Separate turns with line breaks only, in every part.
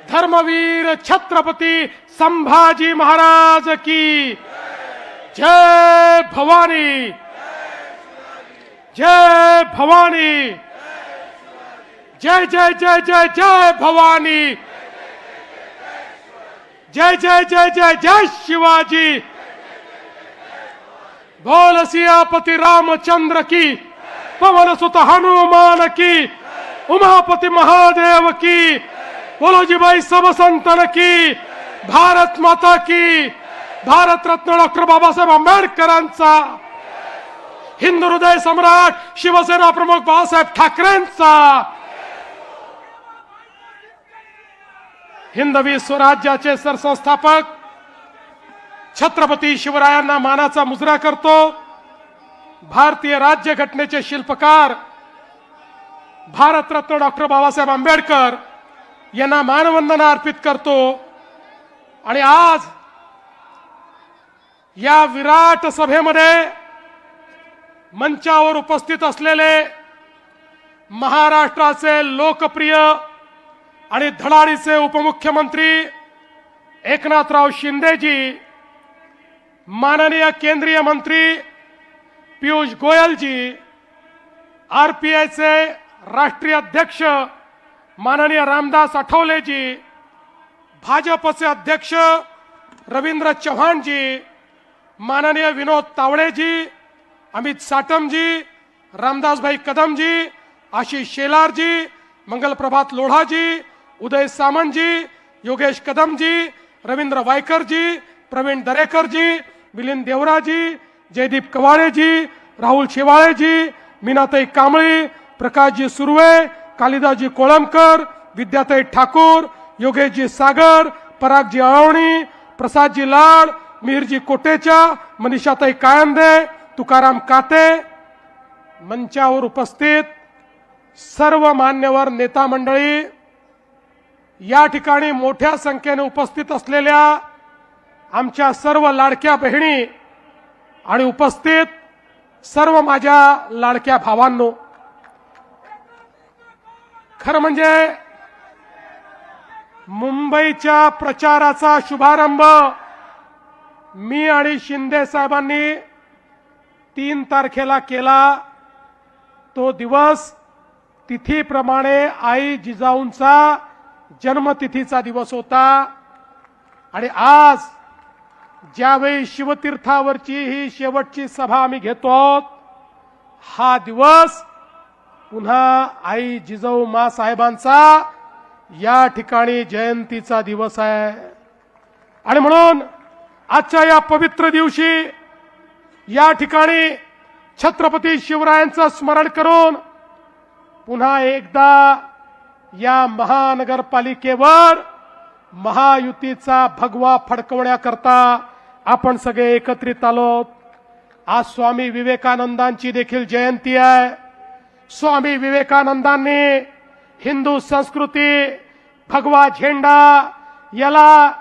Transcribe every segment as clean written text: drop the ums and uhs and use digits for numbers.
धर्मवीर छत्रपति संभाजी महाराज की जय भवानी, जय भवानी, जय जय जय जय जय भवानी, जय जय जय जय जय शिवाजी, बोल सियापति रामचंद्र की, पवन सुत हनुमान की, उमापति महादेव की, बोलो जी भाई सब संतन की, भारत माता की, भारत रत्न डॉक्टर बाबासाहेब आंबेडकरांचा, हिंदू हृदय सम्राट शिवसेना प्रमुख बाळासाहेब ठाकरेंचा, हिंदवी स्वराज्याचे सरसंस्थापक छत्रपती शिवरायांना मानाचा मुजरा करतो। भारतीय राज्यघटनेचे शिल्पकार भारतरत्न डॉक्टर बाबासाहेब आंबेडकर यांना मानवंदना अर्पित करतो। आणि आज या विराट सभेमध्ये मंचावर उपस्थित असलेले महाराष्ट्राचे लोकप्रिय आणि धडाडीचे उपमुख्यमंत्री एकनाथराव शिंदेजी, माननीय केंद्रीय मंत्री पीयूष गोयलजी, आरपीआयचे राष्ट्रीय अध्यक्ष माननीय रामदास आठवलेजी, भाजपचे अध्यक्ष रवींद्र चव्हाणजी, माननीय विनोद तावडेजी, अमित साटमजी, रामदासभाई कदमजी, आशीष शेलारजी, मंगल प्रभात लोढाजी, उदय सामंतजी, योगेश कदमजी, रवींद्र वायकरजी, प्रवीण दरेकरजी, मिलिंद देवराजी, जयदीप कवाळेजी, राहुल शेवाळेजी, मीनाताई कांबळी, प्रकाशजी सुर्वे, कालिदासजी कोळंबकर, विद्याताई ठाकूर, योगेशजी सागर, परागजी अळवणी, प्रसादजी लाड, मिहिरजी कोटेचा, मनीषाताई कायंदे, तुकाराम काते, मंचावर उपस्थित सर्व मान्यवर नेता मंडळी, या ठिकाणी मोठ्या संख्येने उपस्थित असलेल्या आमच्या सर्व लाडक्या बहिणी आणि उपस्थित सर्व माझ्या लाडक्या भावांनो, खरं म्हणजे मुंबईच्या प्रचाराचा शुभारंभ मी आणि शिंदे साहेबांनी 3 तारखेला केला। तो दिवस तिथीप्रमाणे आई जिजाऊंचा जन्मतिथीचा दिवस होता। आणि आज ज्यावेळी शिवतीर्थावरची ही शेवटची सभा आम्ही घेतो आहोत, हा दिवस पुन्हा आई जिजाऊ मा साहेबांचा या ठिकाणी जयंतीचा दिवस आहे। आणि म्हणून आजच्या या पवित्र दिवशी या ठिकाणी छत्रपती शिवरायांचं स्मरण करून पुन्हा एकदा या महानगरपालिकेवर महायुतीचा भगवा फडकवण्याकरता आपण सगळे एकत्रित आलोत। आज स्वामी विवेकानंदांची देखील जयंती आहे। स्वामी विवेकानंदांनी हिंदू संस्कृती, भगवा झेंडा याला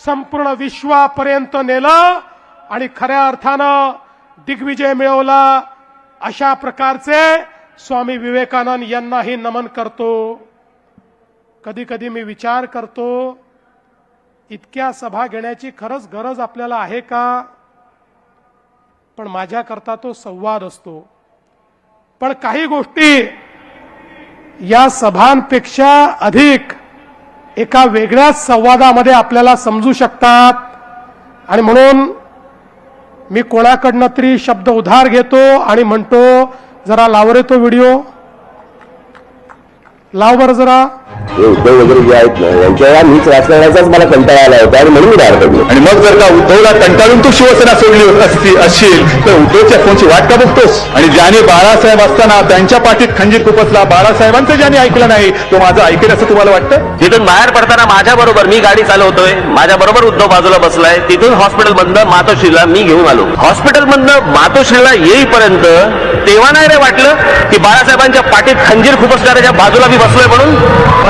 संपूर्ण विश्वापर्यंत नेलं आणि खऱ्या अर्थानं दिग्विजय मिळवला। अशा प्रकारचे स्वामी विवेकानंद यांनाही नमन करतो। कधी कधी मी विचार करतो, इतक्या सभा घेण्याची खरंच गरज आपल्याला आहे का? पण माझ्याकरता तो संवाद असतो। पण काही गोष्टी या सभांपेक्षा अधिक एका वेगळ्याच संवादामध्ये आपल्याला समजू शकतात। आणि म्हणून मी कोणाकडनं तरी शब्द उधार घेतो आणि म्हणतो, जरा लाव रे तो व्हिडिओ, लाव बरं जरा।
उद्धव वगैरे जे आहेत ना, यांच्या मीच राजकारणाचाच मला कंटाळा आला होता आणि म्हणून मी बाहेर पडलो।
आणि मग जर का उद्धवला कंटाळून तू शिवसेना सोडली असशील तर उद्धवच्या फोनची वाट का बघतोस? आणि ज्याने बाळासाहेब असताना त्यांच्या पाठीत खंजीर खुपसला, बाळासाहेबांचं ज्याने ऐकलं नाही तो माझं ऐकेल असं तुम्हाला वाटतं?
तिथून बाहेर पडताना माझ्या बरोबर मी गाडी चालवतोय, माझ्या बरोबर उद्धव बाजूला बसलाय, तिथून हॉस्पिटल मधनं मातोश्रीला मी घेऊन आलो। हॉस्पिटल मधनं मातोश्रीला येईपर्यंत तेव्हा नाही रे वाटलं की बाळासाहेबांच्या पाठीत खंजीर खुपसणाऱ्याच्या बाजूला मी बसलोय म्हणून?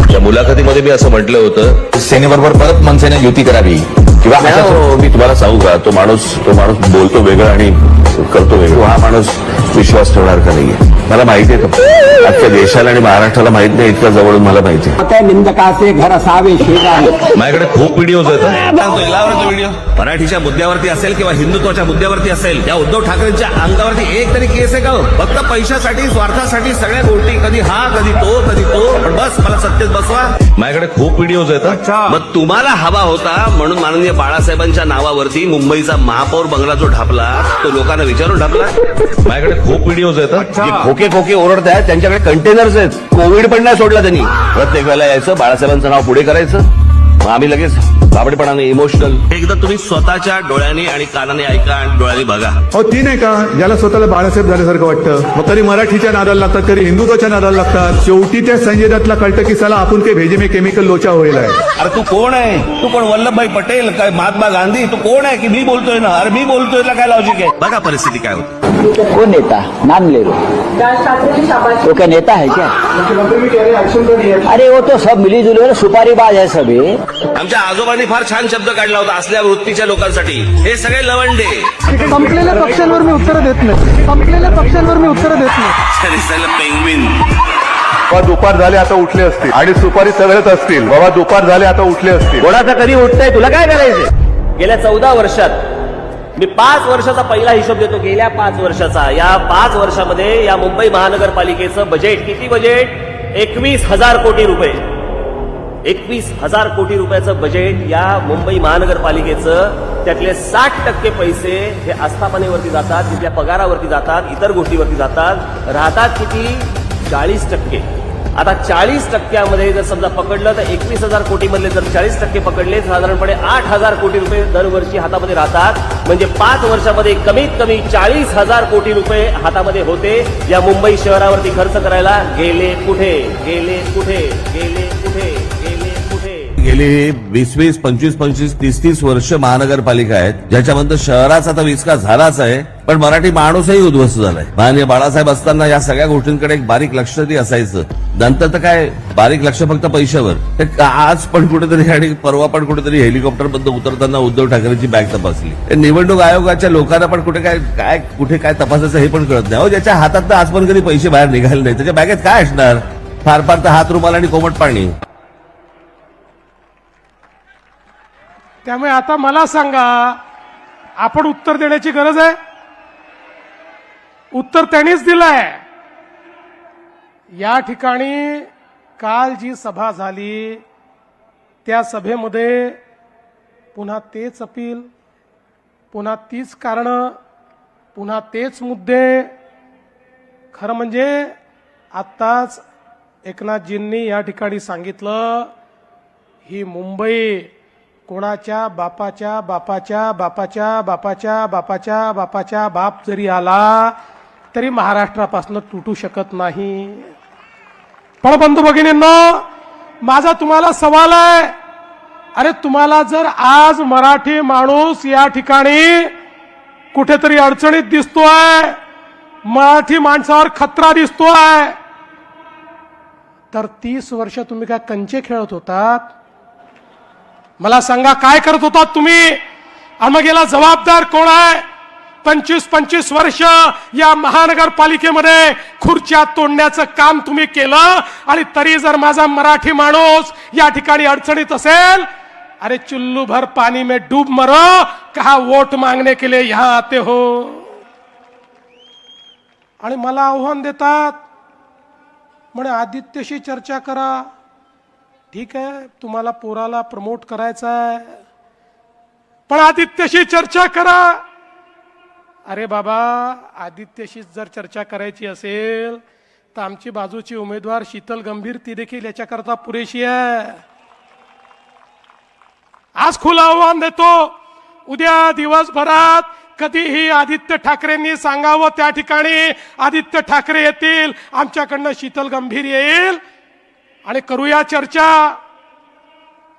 या मुलाखतीमध्ये मी असं म्हटलं होतं, सेनेबरोबर परत मनसेने युती करावी किंवा मी तुम्हाला सांगू का, तो माणूस बोलतो वेगळं आणि करतो वेगळं। हा माणूस विश्वास ठेवणार का नाहीये मला माहिती आहे का अख्ख्या देशाला आणि महाराष्ट्राला माहित नाही इतक्या जवळून मला माहिती आहे.
त्या निंदकाचे घर असावे शेजारी.
माझ्याकडे खूप व्हिडिओज आहेत
व्हिडिओ मराठीच्या मुद्द्यावरती असेल किंवा हिंदुत्वाच्या मुद्द्यावरती असेल या उद्धव ठाकरेंच्या अंगावरती एक तरी केस आहे का हो? फक्त पैशासाठी स्वार्थासाठी सगळ्या गोष्टी कधी हा कधी तो पण बस मला सत्तेत बसवा.
माझ्याकडे खूप व्हिडिओज आहेत
मग तुम्हाला हवा होता म्हणून माननीय बाळासाहेबांच्या नावावरती मुंबईचा महापौर बंगला जो ढापला तो लोकांना विचारून ढापला.
माझ्याकडे खूप व्हिडिओज आहेत
जे खोके खोके ओरडतायत त्यांच्याकडे कंटेनर्स आहेत. कोविड पण नाही सोडला त्यांनी. प्रत्येक वेळेला यायचं बाळासाहेबांचं नाव पुढे करायचं मग आम्ही लगेच बाबडेपणाने इमोशनल. एकदा तुम्ही स्वतःच्या डोळ्याने आणि कानाने ऐका आणि डोळ्याने बघा.
अहो ती नाही का ज्याला स्वतःला बाळासाहेब झाल्यासारखं वाटतं मग कधी मराठीच्या नादाला लागतात कधी हिंदुत्वाच्या नादाला लागतात. शेवटी त्या संजय दत्तला कळतं की साला आपण काही भेजे में केमिकल लोचा होईल आहे.
अरे तू कोण आहे? तू कोण वल्लभभाई पटेल काय महात्मा गांधी? तू कोण आहे की मी बोलतोय ना? अरे मी बोलतोय काय लॉजिक आहे? बघा परिस्थिती काय होती.
वो नेता नाम ले लो, वो क्या नेता है क्या? अरे वो तो सब मिली जुली सुपारीबाज है सभी.
आमच्या आजोबांनी फार छान शब्द काढला होता असल्या वृत्तीच्या लोकांसाठी. हे सगळे लवंडे.
संपलेल्या पक्षांवर मी उत्तर देत नाही. संपलेल्या पक्षांवर मी उत्तर देत नाही.
पेंग्विन.
बाबा दुपार झाले आता उठले असतील आणि सुपारी सगळेच असतील. बाबा दुपार झाले आता उठले असतील.
कोणाचा कधी उठतंय तुला काय करायचंय? गेल्या 14 वर्षात मी 5 वर्षाचा पहिला हिशोब देतो. गेल्या 5 वर्षाचा या 5 वर्षामध्ये या मुंबई महानगरपालिकेचं बजेट किती? बजेट 21,000 कोटी रुपये. 21,000 कोटी रुपयाचं बजेट या मुंबई महानगरपालिकेचं. त्यातले 60% पैसे हे आस्थापनेवरती जातात, तिथल्या पगारावरती जातात, इतर गोष्टीवरती जातात. राहतात किती? 40%. आता 40%मध्ये जर समजा पकडलं तर 21,000 कोटी मधले जर 40% पकडले साधारणपणे 8,000 कोटी रुपये दरवर्षी हातामध्ये राहतात. म्हणजे 5 वर्षामध्ये कमीत कमी 40,000 कोटी रुपये हातामध्ये होते. या मुंबई शहरावरती खर्च करायला गेले कुठे? गेले कुठे? गेले कुठे? गेले कुठे?
गेली 20-20, 25-25, 30-30 वर्ष महानगरपालिका आहेत ज्याच्यामध्ये शहराचा तर विकास झालाच आहे पण मराठी माणूसही उद्ध्वस्त झालाय. माननीय बाळासाहेब असताना या सगळ्या गोष्टींकडे एक बारीक लक्ष तरी असायचं. नंतर तर काय बारीक लक्ष फक्त पैशावर. आज पण कुठेतरी आणि परवा पण कुठेतरी हेलिकॉप्टर बद्दल उतरताना उद्धव ठाकरेंची बॅग तपासली. निवडणूक आयोगाच्या लोकांना पण कुठे काय तपासायचं हे पण कळत नाही. ज्याच्या हातात तर आज पण कधी पैसे बाहेर निघाले नाही त्याच्या बॅगेत काय असणार? फार फार तर हात रुमाल आणि कोमट पाणी.
त्यामुळे आता मला सांगा आपण उत्तर देण्याची गरज आहे? उत्तर त्यांनीच दिलंय. या ठिकाणी काल जी सभा झाली त्या सभेमध्ये पुन्हा तेच अपील, पुन्हा तीच कारणं, पुन्हा तेच मुद्दे. खरं म्हणजे आत्ताच एकनाथजींनी या ठिकाणी सांगितलं ही मुंबई कोणाच्या बापाच्या बापाच्या बापाच्या बापाच्या बापाच्या बापाच्या बाप जरी आला तरी महाराष्ट्रापासून तुटू शकत नाही. पण बंधू भगिनींनो माझा तुम्हाला सवाल आहे. अरे तुम्हाला जर आज मराठी माणूस या ठिकाणी कुठेतरी अडचणीत दिसतोय, मराठी माणसावर खतरा दिसतोय, तर 30 वर्ष तुम्ही काय कंचे खेळत होतात? मला सांगा काय करत होतात तुम्ही? आणि मग याला जबाबदार कोण आहे? 25-25 वर्ष या महानगरपालिकेमध्ये खुर्च्या तोडण्याचं काम तुम्ही केलं आणि तरी जर माझा मराठी माणूस या ठिकाणी अडचणीत असेल, अरे चुल्लू भर पानी में डूब मरो, कहा वोट मांगने के लिए यहां आते हो. आणि मला आव्हान देतात म्हणे आदित्यशी चर्चा करा. ठीक आहे तुम्हाला पोराला प्रमोट करायचा आहे पण आदित्यशी चर्चा करा. अरे बाबा आदित्यशी जर चर्चा करायची असेल तर आमची बाजूची उमेदवार शीतल गंभीर ती देखील याच्याकरता पुरेशी आहे. आज खुलं आव्हान देतो उद्या दिवसभरात कधीही आदित्य ठाकरेंनी सांगावं त्या ठिकाणी आदित्य ठाकरे येतील, आमच्याकडनं शीतल गंभीर येईल आणि करूया चर्चा.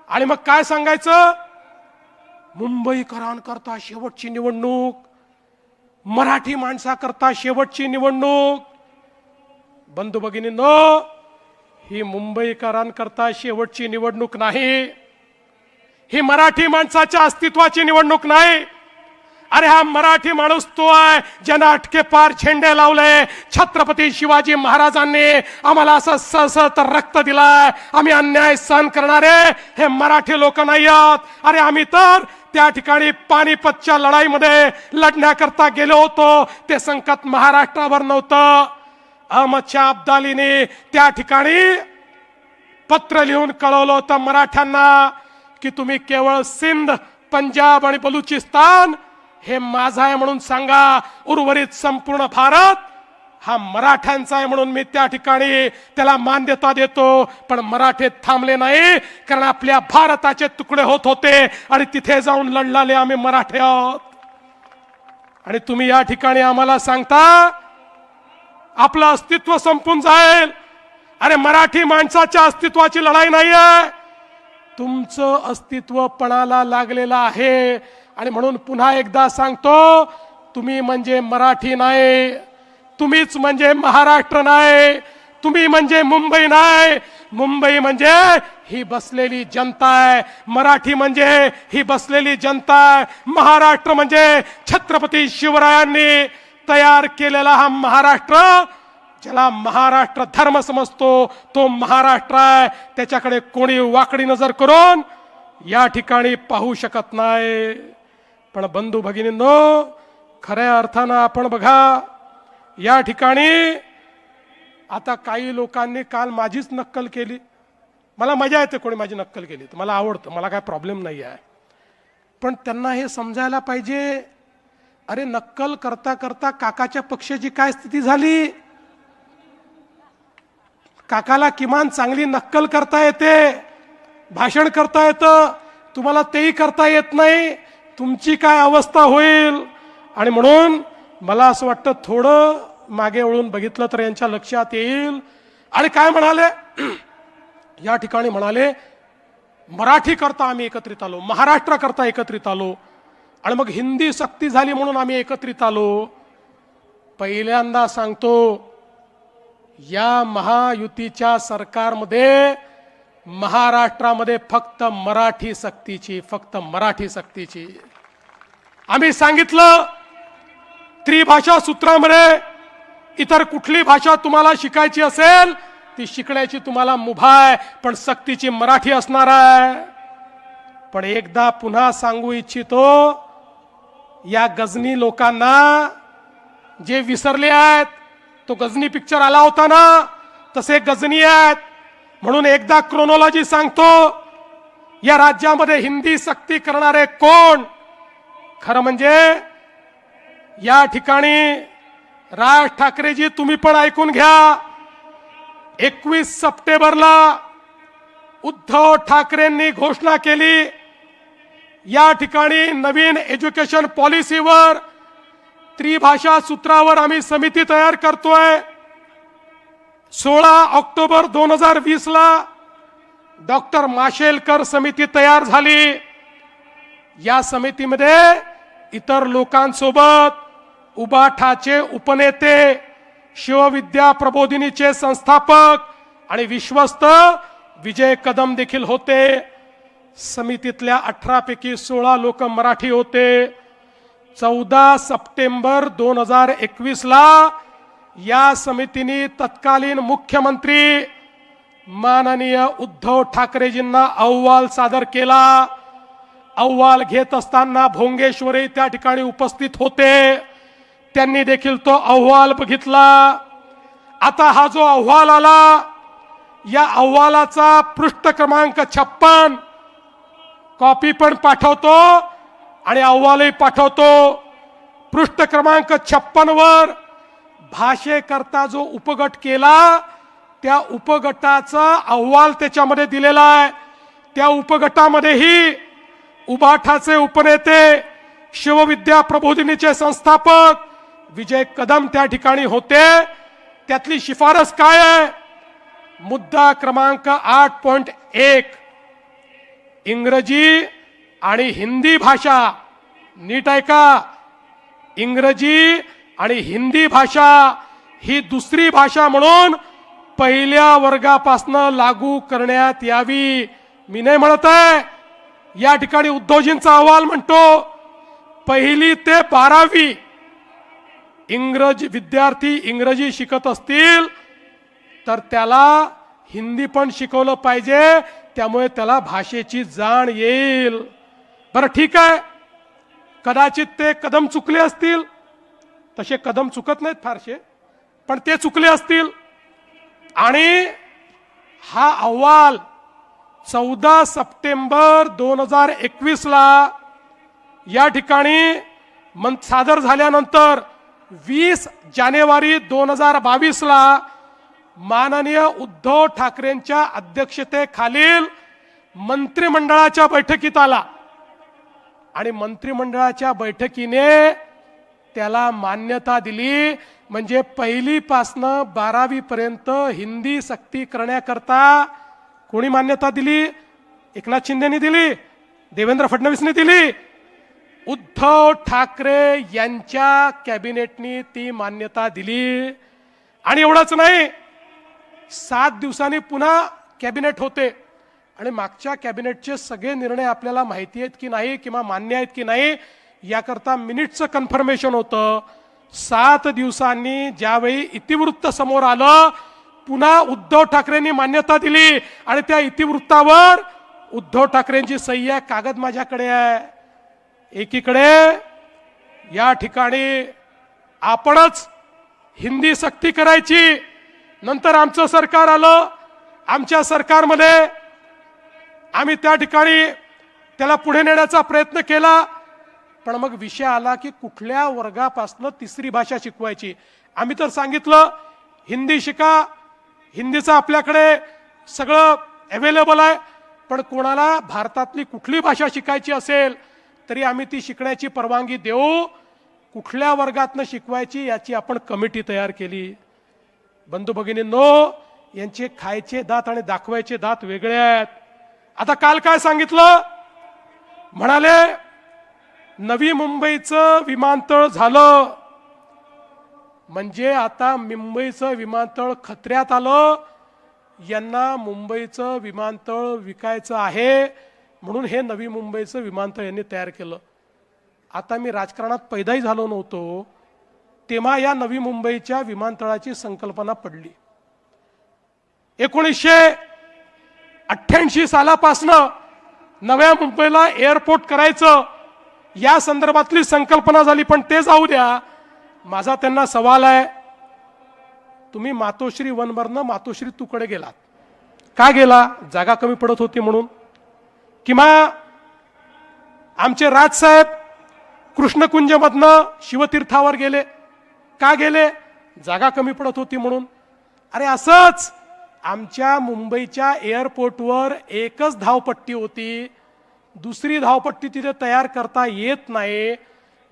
आणि मग काय सांगायचं? मुंबईकरांकरता शेवटची निवडणूक, मराठी माणसाकरता शेवटची निवडणूक. बंधू भगिनींनो ही मुंबईकरांकरता शेवटची निवडणूक नाही, ही मराठी माणसाच्या अस्तित्वाची निवडणूक नाही. अरे हा मराठी माणूस तो आहे ज्यानं अटके पार झेंडे लावले. छत्रपती शिवाजी महाराजांनी आम्हाला असं सळसळत रक्त दिलाय. आम्ही अन्याय सहन करणारे हे मराठी लोक नाही आहोत. अरे आम्ही तर त्या ठिकाणी पानिपतच्या लढाईमध्ये लढण्याकरता गेलो होतो. ते संकट महाराष्ट्रावर नव्हतं. अहमद शाह अब्दालीने त्या ठिकाणी पत्र लिहून कळवलं होतं मराठ्यांना की तुम्ही केवळ सिंध, पंजाब आणि बलुचिस्तान हे माझा आहे म्हणून सांगा. उर्वरित संपूर्ण भारत हा मराठ्यांचा आहे म्हणून मी त्या ठिकाणी त्याला मान्यता देतो. पण मराठे थांबले नाही, कारण आपल्या भारताचे तुकडे होत होते आणि तिथे जाऊन लढलाले आम्ही मराठे आहोत. आणि तुम्ही या ठिकाणी आम्हाला सांगता आपलं अस्तित्व संपून जाईल. अरे मराठी माणसाच्या अस्तित्वाची लढाई नाही आहे, तुमचं अस्तित्व पणाला लागलेलं आहे. आणि म्हणून पुन्हा एकदा सांगतो, तुम्ही म्हणजे मराठी नाही, तुम्हीच म्हणजे महाराष्ट्र नाही, तुम्ही म्हणजे मुंबई नाही. मुंबई म्हणजे ही बसलेली जनता आहे, मराठी म्हणजे ही बसलेली जनता आहे. महाराष्ट्र म्हणजे छत्रपती शिवरायांनी तयार केलेला हा महाराष्ट्र, ज्याला महाराष्ट्र धर्म समजतो तो महाराष्ट्र आहे. त्याच्याकडे कोणी वाकडी नजर करून या ठिकाणी पाहू शकत नाही. पण बंधू भगिनींनो, खऱ्या अर्थानं आपण बघा, या ठिकाणी आता काही लोकांनी काल माझीच नक्कल केली. मला मजा येते कोणी माझी नक्कल केली तर, मला आवडतं, मला काय प्रॉब्लेम नाही आहे. पण त्यांना हे समजायला पाहिजे, अरे नक्कल करता करता काकाच्या पक्षाची काय स्थिती झाली. काकाला किमान चांगली नक्कल करता येते, भाषण करता येतं, तुम्हाला तेही करता येत नाही. तुमची काय अवस्था होईल. आणि म्हणून मला असं वाटतं थोडं मागे वळून बघितलं तर यांच्या लक्षात येईल. आणि काय म्हणाले या ठिकाणी, म्हणाले मराठी करता आम्ही एकत्रित आलो, महाराष्ट्र करता एकत्रित आलो, आणि मग हिंदी सक्ती झाली म्हणून आम्ही एकत्रित आलो. पहिल्यांदा सांगतो, या महायुतीच्या सरकारमध्ये महाराष्ट्रामध्ये फक्त मराठी सक्तीची, फक्त मराठी सक्तीची. आम्ही सांगितलं त्रिभाषा सूत्रामध्ये इतर कुठली भाषा तुम्हाला शिकायची असेल ती शिकण्याची तुम्हाला मुभा आहे, पण सक्तीची मराठी असणार आहे. पण एकदा पुन्हा सांगू इच्छितो, या गजनी लोकांना जे विसरले आहेत, तो गजनी पिक्चर आला होता ना, तसे गजनी आहेत. म्हणून एकदा क्रोनॉलॉजी सांगतो, या राज्यामध्ये हिंदी सक्ती करणारे कोण. खरं म्हणजे या ठिकाणी राज ठाकरेजी तुम्ही पण ऐकून घ्या, 21 सप्टेंबरला उद्धव ठाकरेंनी घोषणा केली, या ठिकाणी नवीन एज्युकेशन पॉलिसीवर, त्रिभाषा सूत्रावर आम्ही समिती तयार करतोय. 16 ऑक्टोबर 2020 ला डॉक्टर माशेलकर समिती तयार झाली. या समितीमध्ये इतर लोकांसोबत उबाठाचे उपनेते, शिवविद्या प्रबोधिनीचे संस्थापक आणि विश्वस्त विजय कदम देखील होते. समितीतल्या 18 पैकी 16 लोक मराठी होते. 14 सप्टेंबर 2021 ला या समितीने तत्कालीन मुख्यमंत्री माननीय उद्धव ठाकरेजींना अहवाल सादर केला. अहवाल घेत असताना भोंगेश्वरी त्या ठिकाणी उपस्थित होते, त्यांनी देखील तो अहवाल बघितला. आता हा जो अहवाल आला, या अहवालाचा पृष्ठ क्रमांक 56 कॉपी पण पाठवतो आणि अहवालही पाठवतो. पृष्ठ क्रमांक 56 वर भाषेकरता जो उपगट केला त्या उपगटाचा अहवाल त्याच्यामध्ये दिलेला आहे. त्या उपगटामध्येही उबाठाचे उपनेते, शिवविद्या प्रबोधिनीचे संस्थापक विजय कदम त्या ठिकाणी होते. त्यातली शिफारस काय आहे? मुद्दा क्रमांक 8.1 इंग्रजी आणि हिंदी भाषा, नीट ऐका, इंग्रजी आणि हिंदी भाषा ही दुसरी भाषा म्हणून पहिल्या वर्गापासून लागू करण्यात यावी. मी नाही म्हणत आहे, या ठिकाणी उद्धवजींचा अहवाल म्हणतो पहिली ते 12वी इंग्रजी विद्यार्थी इंग्रजी शिकत असतील तर त्याला हिंदी पण शिकवलं पाहिजे, त्यामुळे त्याला भाषेची जाण येईल. बरं ठीक आहे, कदाचित ते कदम चुकले असतील, तसे कदम चुकत नाहीत फारसे, पण ते चुकले असतील. आणि हा अहवाल 14 सप्टेंबर 2021 ला या ठिकाणी सादर झाल्यानंतर 20 जानेवारी 2022 ला माननीय उद्धव ठाकरेंच्या अध्यक्षतेखालील मंत्रिमंडळाच्या बैठकीत आला आणि मंत्रिमंडळाच्या बैठकीने त्याला मान्यता दिली. म्हणजे पहिलीपासनं 12वी पर्यंत हिंदी सक्ती करण्याकरता कोणी मान्यता दिली? एकनाथ शिंदेनी दिली, देवेंद्र फडणवीसनी दिली, उद्धव ठाकरे यांच्या कॅबिनेटनी ती मान्यता दिली. आणि एवढंच नाही, 7 दिवसांनी पुन्हा कॅबिनेट होते आणि मागच्या कॅबिनेटचे सगळे निर्णय आपल्याला माहिती आहेत की नाही किंवा मान्य आहेत की नाही याकरता मिनिटचं कन्फर्मेशन होतं. 7 दिवसांनी ज्यावेळी इतिवृत्त समोर आलं, पुन्हा उद्धव ठाकरेंनी मान्यता दिली आणि त्या इतिवृत्तावर उद्धव ठाकरेंची सही आहे. कागद माझ्याकडे आहे. एकीकडे या ठिकाणी आपणच हिंदी सक्ती करायची, नंतर आमचं सरकार आलं, आमच्या सरकारमध्ये आम्ही त्या ठिकाणी त्याला पुढे नेण्याचा प्रयत्न केला. पण मग विषय आला की कुठल्या वर्गापासून तिसरी भाषा शिकवायची. आम्ही तर सांगितलं हिंदी शिका, हिंदीचं आपल्याकडे सगळं अवेलेबल आहे, पण कोणाला भारतातली कुठली भाषा शिकायची असेल तरी आम्ही ती शिकण्याची परवानगी देऊ. कुठल्या वर्गातनं शिकवायची याची आपण कमिटी तयार केली. बंधू भगिनींनो, यांचे खायचे दात आणि दाखवायचे दात वेगळे आहेत. आता काल काय सांगितलं? म्हणाले नवी मुंबईचं विमानतळ झालं म्हणजे आता मुंबईचं विमानतळ खतऱ्यात आलं. यांना मुंबईचं विमानतळ विकायचं आहे म्हणून हे नवी मुंबईचं विमानतळ यांनी तयार केलं. आता मी राजकारणात पैदाही झालो नव्हतो तेव्हा या नवी मुंबईच्या विमानतळाची संकल्पना पडली. 1988 सालापासनं नव्या मुंबईला एअरपोर्ट करायचं या संदर्भातली संकल्पना झाली. पण ते जाऊ द्या, माझा त्यांना सवाल आहे, तुम्ही मातोश्री 1 वरनं मातोश्री 2 कडे गेलात, का गेला? जागा कमी पडत होती म्हणून? किंवा आमचे राजसाहेब कृष्णकुंजमधनं शिवतीर्थावर गेले, का गेले? जागा कमी पडत होती म्हणून. अरे असंच आमच्या मुंबईच्या एअरपोर्टवर एकच धावपट्टी होती, दुसरी धावपट्टी तिथे तयार करता येत नाही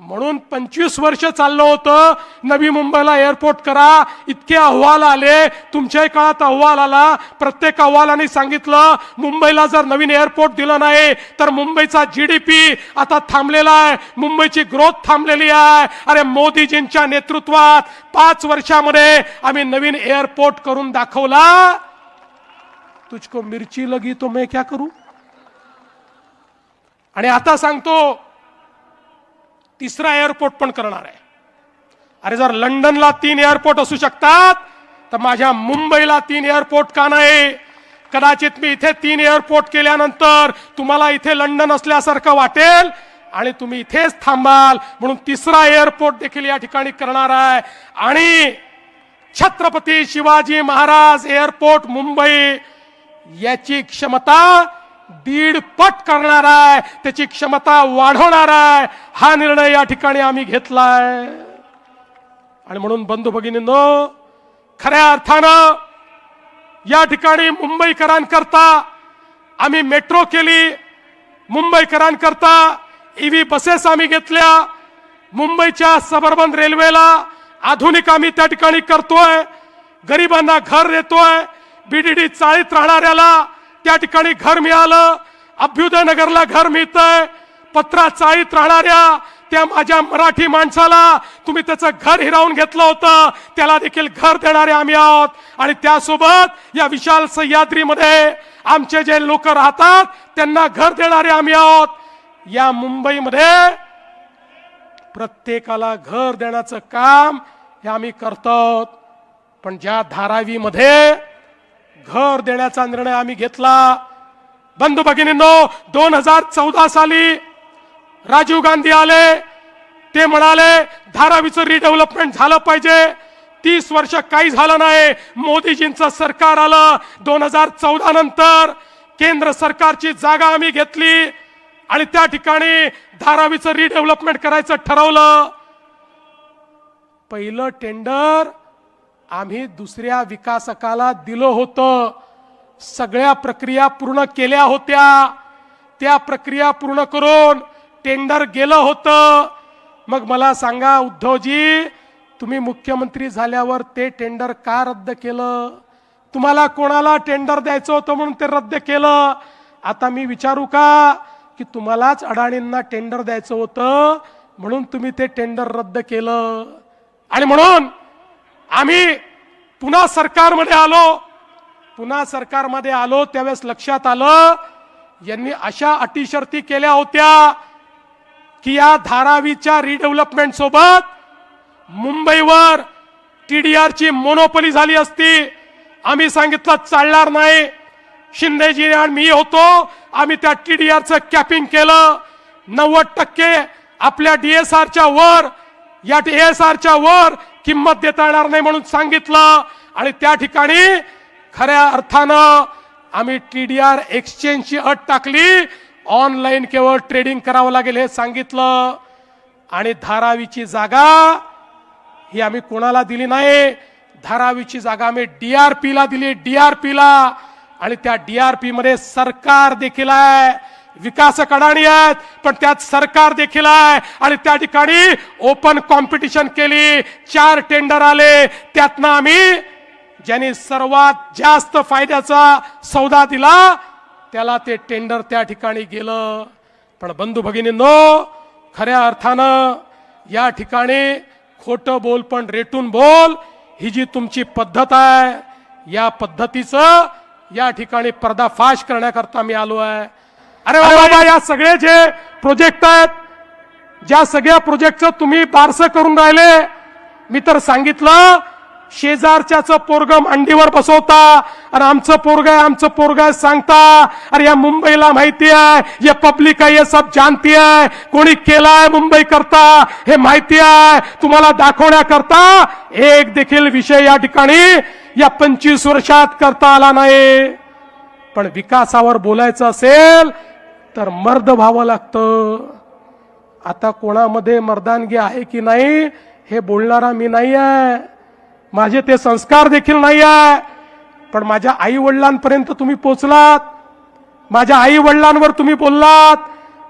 म्हणून 25 वर्ष चाललं होतं नवी मुंबईला एअरपोर्ट करा. इतके अहवाल आले, तुमच्याही काळात अहवाल आला, प्रत्येक अहवालाने सांगितलं मुंबईला जर नवीन एअरपोर्ट दिलं नाही तर मुंबईचा GDP आता थांबलेला आहे, मुंबईची ग्रोथ थांबलेली आहे. अरे मोदीजींच्या नेतृत्वात 5 वर्षामध्ये आम्ही नवीन एअरपोर्ट करून दाखवला. तुझको मिरची लगी तो मैं क्या करू? आणि आता सांगतो तिसरा एअरपोर्ट पण करणार आहे. अरे जर लंडनला 3 एअरपोर्ट असू शकतात तर माझ्या मुंबईला 3 एअरपोर्ट का नाही? कदाचित मी इथे 3 एअरपोर्ट केल्यानंतर तुम्हाला इथे लंडन असल्यासारखं वाटेल आणि तुम्ही इथेच थांबाल, म्हणून तिसरा एअरपोर्ट देखील या ठिकाणी करणार आहे. आणि छत्रपती शिवाजी महाराज एअरपोर्ट मुंबई याची क्षमता 1.5 पट करणार आहे, त्याची क्षमता वाढवणार आहे. हा निर्णय या ठिकाणी आम्ही घेतलाय. आणि म्हणून बंधू भगिनींनो, खऱ्या अर्थानं या ठिकाणी मुंबईकरांकरता आम्ही मेट्रो केली, मुंबईकरांकरता EV बसेस आम्ही घेतल्या, मुंबईच्या सबअर्बन रेल्वेला आधुनिक आम्ही त्या ठिकाणी करतोय, गरिबांना घर देतोय, BDD चाळीत राहणाऱ्याला त्या ठिकाणी घर मिळालं, अभ्युदय नगरला घर मिळतंय, पत्रा चाळीत राहणाऱ्या त्या माझ्या मराठी माणसाला तुम्ही त्याचं घर हिरावून घेतलं होतं, त्याला देखील घर देणारे आम्ही आहोत. आणि त्यासोबत या विशाल सह्याद्रीमध्ये आमचे जे लोक राहतात त्यांना घर देणारे आम्ही आहोत. या मुंबईमध्ये प्रत्येकाला घर देण्याचं काम हे आम्ही करतो. पण ज्या धारावीमध्ये घर देण्याचा निर्णय आम्ही घेतला, बंधू भगिनींनो, 2014 साली राजीव गांधी आले, ते म्हणाले धारावीचं रिडेव्हलपमेंट झालं पाहिजे. 30 वर्ष काही झालं नाही. मोदीजींचं सरकार आलं. 2014 नंतर केंद्र सरकारची जागा आम्ही घेतली आणि त्या ठिकाणी धारावीचं रिडेव्हलपमेंट करायचं ठरवलं. पहिलं टेंडर आम्ही दुसऱ्या विकासकाला दिलं होतं. सगळ्या प्रक्रिया पूर्ण केल्या होत्या. त्या प्रक्रिया पूर्ण करून टेंडर गेलं होतं. मग मला सांगा उद्धवजी, तुम्ही मुख्यमंत्री झाल्यावर ते टेंडर का रद्द केलं? तुम्हाला कोणाला टेंडर द्यायचं होतं म्हणून ते रद्द केलं. आता मी विचारू का की तुम्हालाच अडाणींना टेंडर द्यायचं होतं म्हणून तुम्ही ते टेंडर रद्द केलं. आणि म्हणून आम्ही पुन्हा सरकारमध्ये आलो त्यावेळेस लक्षात आलं यांनी अशा अटी शर्ती केल्या होत्या की या धारावीच्या रिडेव्हलपमेंट सोबत मुंबईवर टीडीआरची मोनोपोली झाली असती. आम्ही सांगितलं चालणार नाही. शिंदेजी आणि मी होतो, आम्ही त्या टीडीआरचं कॅपिंग केलं. 90% आपल्या डीएसआरच्या वर, या डीएसआरच्या वर किंमत देता येणार नाही म्हणून सांगितलं. आणि त्या ठिकाणी खऱ्या अर्थानं आम्ही टीडीआर एक्सचेंजची अट टाकली. ऑनलाईन केवळ ट्रेडिंग करावं लागेल हे सांगितलं. आणि धारावीची जागा ही आम्ही कोणाला दिली नाही. धारावीची जागा आम्ही डीआरपीला दिली, डीआरपीला. आणि त्या डीआरपी मध्ये सरकार देखील आहे, विकासक अडाणी आहेत, पण त्यात सरकार देखील आहे. आणि त्या ठिकाणी ओपन कॉम्पिटिशन केली. 4 टेंडर आले. त्यातनं आम्ही ज्यांनी सर्वात जास्त फायद्याचा सौदा दिला त्याला ते टेंडर त्या ठिकाणी गेलं. पण बंधू भगिनींनो, खऱ्या अर्थानं या ठिकाणी खोटं बोल पण रेटून बोल ही जी तुमची पद्धत आहे, या पद्धतीचं या ठिकाणी पर्दाफाश करण्याकरता मी आलो आहे. अरे बाबा, या सगळे जे प्रोजेक्ट आहेत, ज्या सगळ्या प्रोजेक्टचं तुम्ही बारसं करून राहिले, मी तर सांगितलं शेजारच्याचं पोरग मांडीवर बसवता आणि आमचं पोरग आहे सांगता. अरे या मुंबईला माहिती आहे, ये पब्लिक आहे, ये सब जानती है. कोणी केलाय मुंबई करता हे माहिती आहे. तुम्हाला दाखवण्याकरता एक देखील विषय या ठिकाणी या 25 वर्षात करता आला नाही. पण विकासावर बोलायचं असेल तर मर्द व्हावं लागतं. आता कोणामध्ये मर्दानगी आहे की नाही हे बोलणारा मी नाही आहे. माझे ते संस्कार देखील नाही आहे. पण माझ्या आई वडिलांपर्यंत तुम्ही पोचलात, माझ्या आई वडिलांवर तुम्ही बोललात.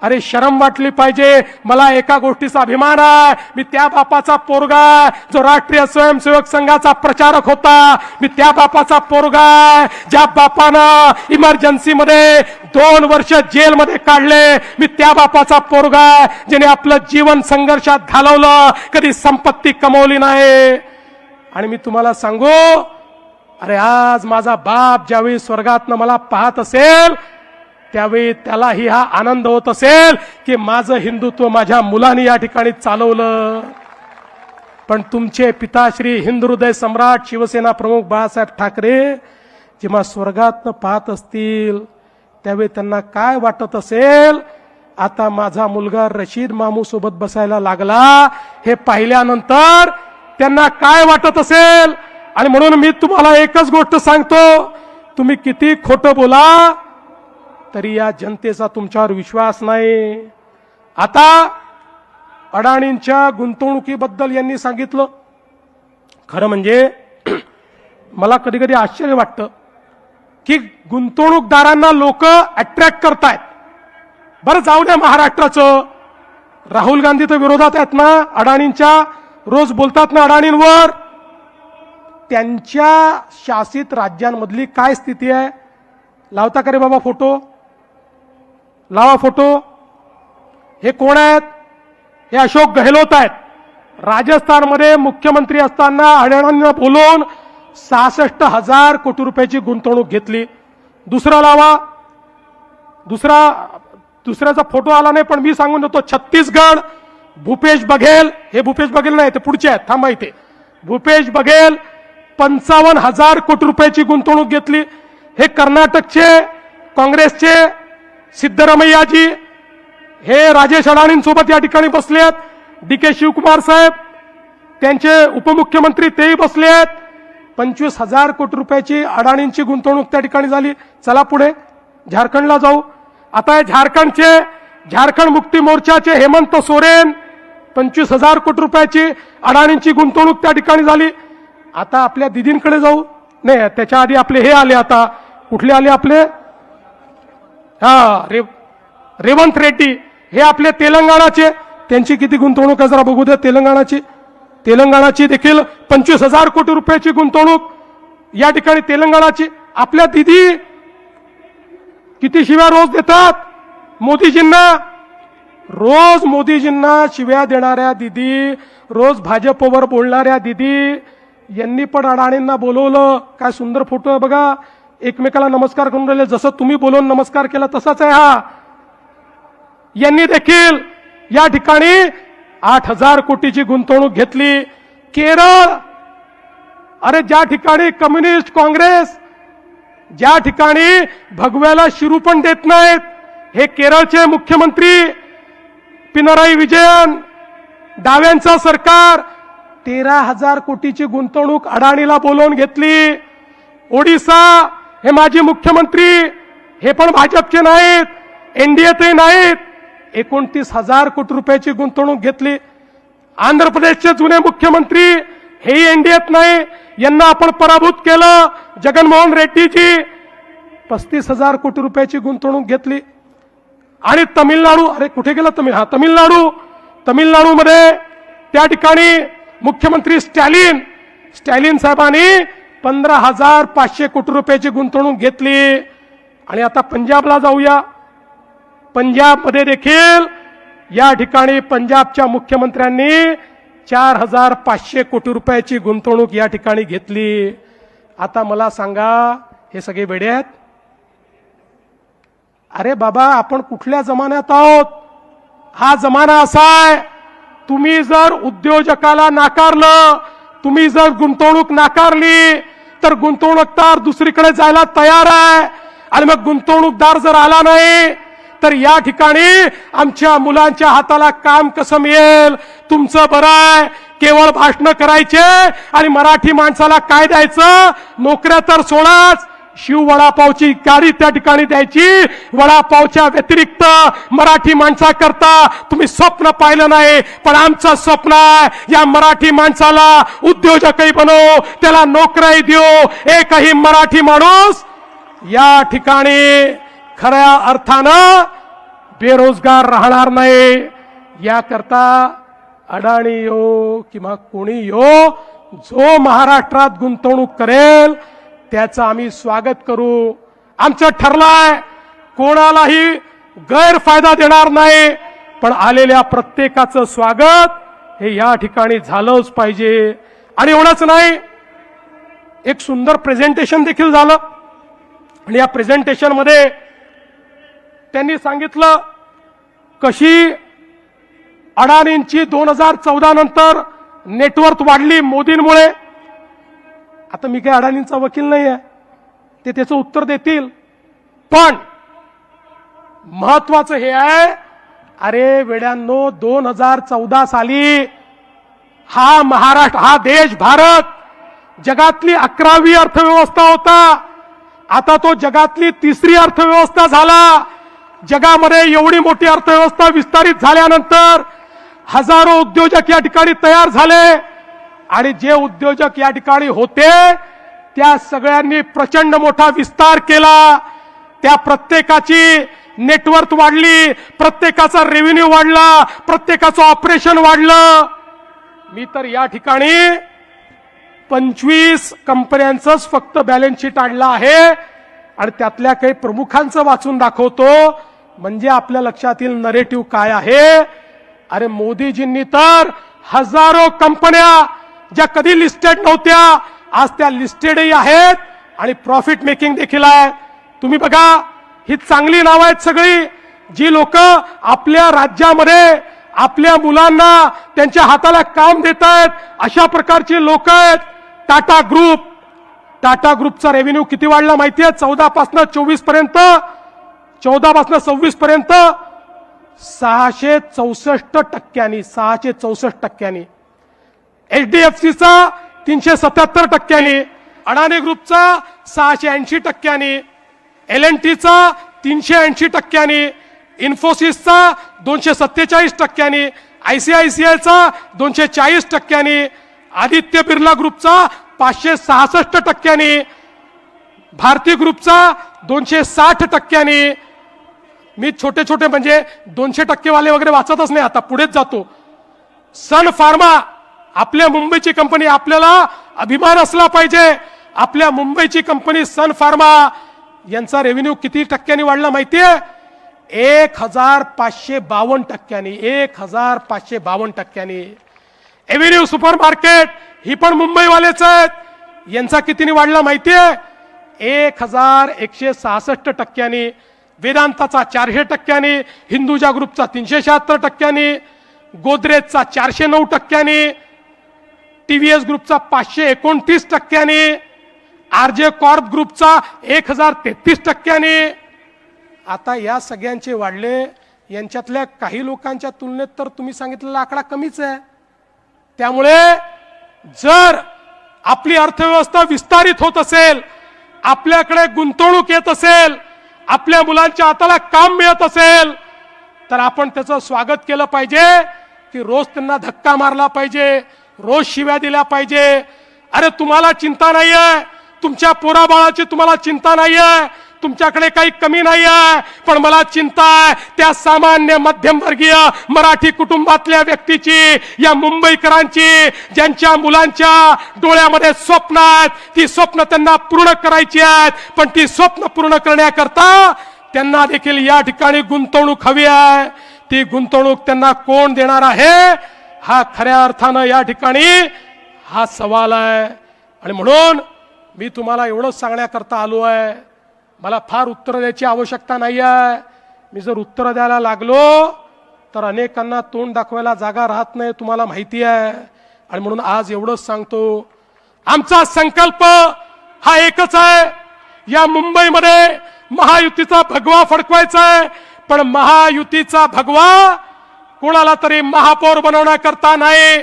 अरे शरम वाटली पाहिजे. मला एका गोष्टीचा अभिमान आहे, मी त्या बापाचा पोरगा जो राष्ट्रीय स्वयंसेवक संघाचा प्रचारक होता. मी त्या बापाचा पोरगा ज्या बापानं इमर्जन्सीमध्ये 2 वर्ष जेलमध्ये काढले. मी त्या बापाचा पोरगा ज्याने आपलं जीवन संघर्षात घालवलं, कधी संपत्ती कमवली नाही. आणि मी तुम्हाला सांगू, अरे आज माझा बाप ज्यावेळी स्वर्गातनं मला पाहत असेल त्यावेळी त्यालाही हा आनंद होत असेल की माझं हिंदुत्व माझ्या मुलांनी या ठिकाणी चालवलं. पण तुमचे पिताश्री हिंदुहृदय सम्राट शिवसेना प्रमुख बाळासाहेब ठाकरे जेव्हा स्वर्गातनं पाहत असतील त्यावेळी त्यांना काय वाटत असेल. आता माझा मुलगा रशीद मामू सोबत बसायला लागला हे पाहिल्यानंतर त्यांना काय वाटत असेल. आणि म्हणून मी तुम्हाला एकच गोष्ट सांगतो, तुम्ही किती खोटं बोला तरी या जनतेचा तुमच्यावर विश्वास नाही. आता अडाणींच्या गुंतवणुकीबद्दल यांनी सांगितलं. खरं म्हणजे मला कधी कधी आश्चर्य वाटतं की गुंतवणूकदारांना लोक अट्रॅक्ट करतायत. बरं जाऊ द्या महाराष्ट्राचं, राहुल गांधी तर विरोधात आहेत ना अडाणींच्या, रोज बोलतात ना अडाणींवर. त्यांच्या शासित राज्यांमधली काय स्थिती आहे? लावता का रे बाबा फोटो? लावा फोटो. हे कोण आहेत? हे अशोक गहलोत आहेत. राजस्थानमध्ये मुख्यमंत्री असताना अडाणींना बोलून 66,000 कोटी रुपयाची गुंतवणूक घेतली. दुसरा लावा. दुसऱ्याचा फोटो आला नाही पण मी सांगून देतो. छत्तीसगड भूपेश बघेल, हे भूपेश बघेल नाही, ते पुढचे आहेत, थांबा इथे. भूपेश बघेल 55,000 कोटी रुपयाची गुंतवणूक घेतली. हे कर्नाटकचे काँग्रेसचे सिद्धरामय्याजी, हे राजेश अडाणींसोबत या ठिकाणी बसले आहेत. DK शिवकुमार साहेब, त्यांचे उपमुख्यमंत्री तेही बसले आहेत. 25,000 कोटी रुपयाची अडाणींची गुंतवणूक त्या ठिकाणी झाली. चला पुढे झारखंडला जाऊ. आता हे झारखंड मुक्ती मोर्चाचे हेमंत सोरेन, 25,000 कोटी रुपयाची अडाणींची गुंतवणूक त्या ठिकाणी झाली. आता आपल्या दिदींकडे जाऊ. नाही, त्याच्या आधी आपले हे आले. आता कुठले आले आपले? रेवंत रेड्डी, हे आपले तेलंगणाचे. त्यांची किती गुंतवणूक आहे जरा बघू द्या. तेलंगणाची देखील 25,000 कोटी रुपयाची गुंतवणूक या ठिकाणी तेलंगणाची. आपल्या दिदी किती शिव्या रोज देतात मोदीजींना. रोज मोदीजींना शिव्या देणाऱ्या दिदी, रोज भाजपवर बोलणाऱ्या दिदी, यांनी पण अडाणींना बोलवलं. काय सुंदर फोटो आहे बघा, एकमेकाला नमस्कार करून राहिले. जसं तुम्ही बोलून नमस्कार केला तसाच आहे हा. यांनी देखील या ठिकाणी 8,000 कोटीची गुंतवणूक घेतली. केरळ, अरे ज्या ठिकाणी कम्युनिस्ट काँग्रेस, ज्या ठिकाणी भगव्याला शिरू पण देत नाहीत, हे केरळचे मुख्यमंत्री पिनराई विजयन, डाव्यांचं सरकार 13,000 कोटीची गुंतवणूक अडाणीला बोलवून घेतली. ओडिसा, हे माजी मुख्यमंत्री, हे पण भाजपचे नाहीत, एनडीएतही नाहीत, 29,000 कोटी रुपयाची गुंतवणूक घेतली. आंध्र प्रदेशचे जुने मुख्यमंत्री, हेही एनडीएत नाही, यांना आपण पराभूत केलं. जगनमोहन रेड्डीजी 35,000 कोटी रुपयाची गुंतवणूक घेतली. आणि तमिळनाडू, अरे कुठे गेला तमिळनाडूमध्ये त्या ठिकाणी मुख्यमंत्री स्टॅलिन साहेबांनी 15,500 कोटी रुपयाची गुंतवणूक घेतली. आणि आता पंजाबला जाऊया. पंजाबमध्ये देखील या ठिकाणी पंजाबच्या मुख्यमंत्र्यांनी 4,500 कोटी रुपयाची गुंतवणूक या ठिकाणी घेतली. आता मला सांगा, हे सगळे वेडे आहेत? अरे बाबा, आपण कुठल्या जमान्यात आहोत? हा जमाना असा आहे, तुम्ही जर उद्योजकाला नाकारलं, तुम्ही जर गुंतवणूक नाकारली, तर गुंतवणूकदार दुसरीकडे जायला तयार आहे. आणि मग गुंतवणूकदार जर आला नाही, तर या ठिकाणी आमच्या मुलांच्या हाताला काम कसं मिळेल? तुमचं बरं आहे, केवळ भाषणं करायचे आणि मराठी माणसाला काय द्यायचं? नोकऱ्या तर सोडाच, शिव वडापावची गाडी त्या ठिकाणी द्यायची. वडापावच्या व्यतिरिक्त मराठी माणसाकरता तुम्ही स्वप्न पाहिलं नाही. पण आमचं स्वप्न आहे, या मराठी माणसाला उद्योजकही बनवू, त्याला नोकऱ्याही देऊ. एकही मराठी माणूस या ठिकाणी खऱ्या अर्थानं बेरोजगार राहणार नाही. याकरता अडाणी यो किंवा कोणी यो, जो महाराष्ट्रात गुंतवणूक करेल त्याचं आम्ही स्वागत करू. आमचं ठरलंय, कोणालाही गैरफायदा देणार नाही, पण आलेल्या प्रत्येकाचं स्वागत हे या ठिकाणी झालंच पाहिजे. आणि एवढंच नाही, एक सुंदर प्रेझेंटेशन देखील झालं. आणि या प्रेझेंटेशन मध्ये त्यांनी सांगितलं कशी अडाणींची 2014 नंतर नेटवर्थ वाढली मोदींमुळे. आता मी काय अडाणींचा वकील नाही आहे, ते त्याचं उत्तर देतील. पण महत्वाचं हे आहे, अरे वेड्यांनो, 2014 साली हा महाराष्ट्र, हा देश, भारत जगातली 11वी अर्थव्यवस्था होता. आता तो जगातली 3री अर्थव्यवस्था झाला. जगामध्ये एवढी मोठी अर्थव्यवस्था विस्तारित झाल्यानंतर हजारो उद्योजक या ठिकाणी तयार झाले. आणि जे उद्योजक या ठिकाणी होते त्या सगळ्यांनी प्रचंड मोठा विस्तार केला. त्या प्रत्येकाची नेटवर्थ वाढली, प्रत्येकाचा रेव्हेन्यू वाढला, प्रत्येकाचं ऑपरेशन वाढलं. मी तर या ठिकाणी 25 कंपन्यांचंच फक्त बॅलन्स शीट आणलं आहे आणि त्यातल्या काही प्रमुखांचं वाचून दाखवतो, म्हणजे आपल्या लक्षात येईल नरेटिव्ह काय आहे. अरे मोदीजींनी तर हजारो कंपन्या ज्या कधी लिस्टेड नव्हत्या, आज त्या लिस्टेडही आहेत आणि प्रॉफिट मेकिंग देखील आहे. तुम्ही बघा, ही चांगली नावं आहेत सगळी, जी लोक आपल्या राज्यामध्ये आपल्या मुलांना त्यांच्या हाताला काम देत आहेत अशा प्रकारचे लोक आहेत. टाटा ग्रुपचा रेव्हेन्यू किती वाढला माहितीये? 14 पासून 24 पर्यंत, 14 पासून 26 पर्यंत 664%, 664%. HDFCचा 377%, अडाणी ग्रुपचा 680%, L&Tचा 380%, इन्फोसिसचा 247%, ICICIचा 240%, आदित्य बिर्ला ग्रुपचा 566%, भारती ग्रुपचा 260%. मी छोटे छोटे म्हणजे 200% वाले वगैरे वाचतच नाही, आता पुढेच जातो. सन फार्मा आपल्या मुंबईची कंपनी, आपल्याला अभिमान असला पाहिजे. आपल्या मुंबईची कंपनी सन फार्मा यांचा रेव्हेन्यू किती टक्क्यांनी वाढला माहितीये? 1552%, 1552%. एव्हेन्यू सुपर मार्केट ही पण मुंबईवालेच आहेत, यांचा कितीने वाढला माहितीये? 1166%. वेदांताचा 400%, हिंदुजा ग्रुपचा 376%, गोदरेजचा 409%, TVS ग्रुपचा 529%, RJ कॉर्प ग्रुपचा 1033%. आता या सगळ्यांचे वाढले. यांच्यातल्या काही लोकांच्या तुलनेत तर तुम्ही सांगितलेला आकडा कमीच आहे. त्यामुळे जर आपली अर्थव्यवस्था विस्तारित होत असेल, आपल्याकडे गुंतवणूक येत असेल, आपल्या मुलांच्या हाताला काम मिळत असेल, तर आपण त्याचं स्वागत केलं पाहिजे की रोज त्यांना धक्का मारला पाहिजे, रोज शिव्या दिल्या पाहिजे. अरे तुम्हाला चिंता नाहीये, तुमच्या पोराबाळाची तुम्हाला चिंता नाहीये, तुमच्याकडे काही कमी नाही आहे, पण मला चिंता आहे त्या सामान्य मध्यमवर्गीय मराठी कुटुंबातल्या व्यक्तीची, या मुंबईकरांची, ज्यांच्या मुलांच्या डोळ्यामध्ये स्वप्न आहेत. ती स्वप्न त्यांना पूर्ण करायची आहेत, पण ती स्वप्न पूर्ण करण्याकरता त्यांना देखील या ठिकाणी गुंतवणूक हवी आहे. ती गुंतवणूक त्यांना कोण देणार आहे, हा खऱ्या अर्थानं या ठिकाणी हा सवाल आहे. आणि म्हणून मी तुम्हाला एवढंच सांगण्याकरता आलो आहे, मला फार उत्तर द्यायची आवश्यकता नाही आहे. मी जर उत्तर द्यायला लागलो तर अनेकांना तोंड दाखवायला जागा राहत नाही, तुम्हाला माहिती आहे. आणि म्हणून आज एवढंच सांगतो, आमचा संकल्प हा एकच आहे, या मुंबईमध्ये महायुतीचा भगवा फडकवायचा आहे. पण महायुतीचा भगवा कोणाला तरी महापौर बनवण्याकरता नाही,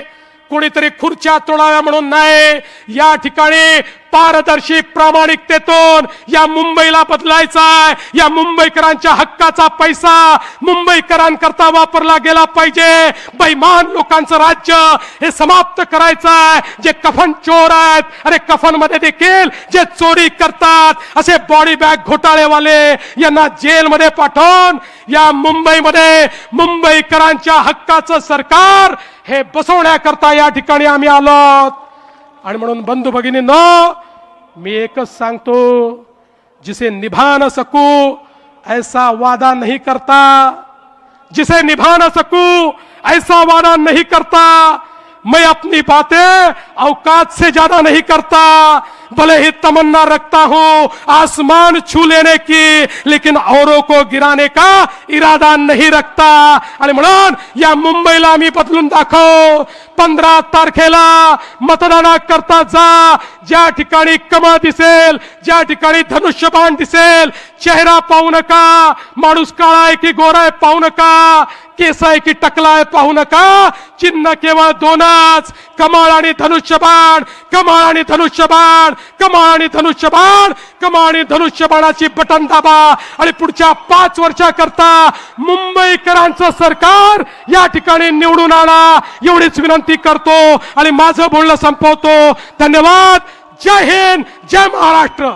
कोणीतरी खुर्च्या तोडाव्या म्हणून नाही. या ठिकाणी पारदर्शी प्रामाणिकतेतून या मुंबईला बदलायचा आहे. या मुंबईकरांच्या हक्काचा पैसा मुंबईकरांकरता वापरला गेला पाहिजे. बेईमान लोकांचं राज्य हे समाप्त करायचं आहे. जे कफन चोर आहेत, अरे कफन मध्ये देखील जे चोरी करतात, असे बॉडी बॅग घोटाळेवाले यांना जेलमध्ये पाठवून या मुंबईमध्ये मुंबईकरांच्या हक्काचं सरकार हे बसवण्याकरता या ठिकाणी आम्ही आलो. आणि म्हणून बंधू भगिनींनो, मी एकच सांगतो, जिसे निभा न सकूं ऐसा वादा नहीं करता, जिसे निभा न सकूं ऐसा वादा नहीं करता. मैं अपनी बातें औकात से ज्यादा नहीं करता, भले ही तमन्ना रखता हूं आसमान छू लेने की, लेकिन औरों को गिराने का इरादा नहीं रखता. आणि म्हणून या मुंबईला आम्ही बदलून दाखव. 15 तारखेला मतदानाकरता जा. ज्या ठिकाणी कमळ दिसेल, ज्या ठिकाणी धनुष्यबाण दिसेल, चेहरा पाहू नका, माणूस काळा आहे की गोरा आहे पाहू नका, केस आहे की टकला आहे पाहू नका. चिन्ह केवळ दोनच, कमळ आणि धनुष्यबाण, कमळ आणि धनुष्यबाण, कमळ आणि धनुष्यबाण, कमळ आणि धनुष्यबाणाची बटन दाबा. आणि पुढच्या 5 वर्षाकरता मुंबईकरांचं सरकार या ठिकाणी निवडून आणा, एवढीच विनंती करतो आणि माझं बोलणं संपवतो. धन्यवाद. जय हिंद, जय महाराष्ट्र.